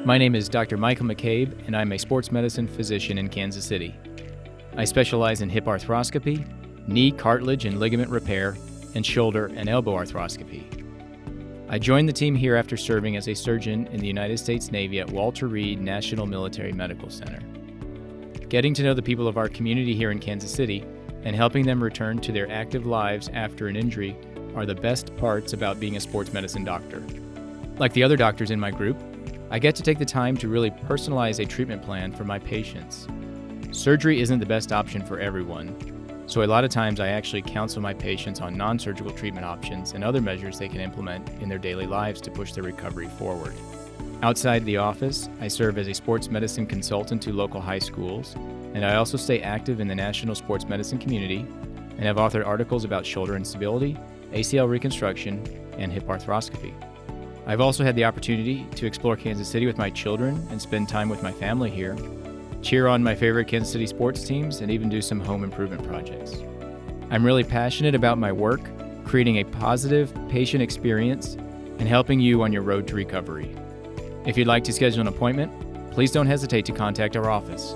My name is Dr. Michael McCabe, and I'm a sports medicine physician in Kansas City. I specialize in hip arthroscopy, knee cartilage and ligament repair, and shoulder and elbow arthroscopy. I joined the team here after serving as a surgeon in the United States Navy at Walter Reed National Military Medical Center. Getting to know the people of our community here in Kansas City and helping them return to their active lives after an injury are the best parts about being a sports medicine doctor. Like the other doctors in my group, I get to take the time to really personalize a treatment plan for my patients. Surgery isn't the best option for everyone, so a lot of times I actually counsel my patients on non-surgical treatment options and other measures they can implement in their daily lives to push their recovery forward. Outside the office, I serve as a sports medicine consultant to local high schools, and I also stay active in the national sports medicine community and have authored articles about shoulder instability, ACL reconstruction, and hip arthroscopy. I've also had the opportunity to explore Kansas City with my children and spend time with my family here, cheer on my favorite Kansas City sports teams, and even do some home improvement projects. I'm really passionate about my work, creating a positive patient experience, and helping you on your road to recovery. If you'd like to schedule an appointment, please don't hesitate to contact our office.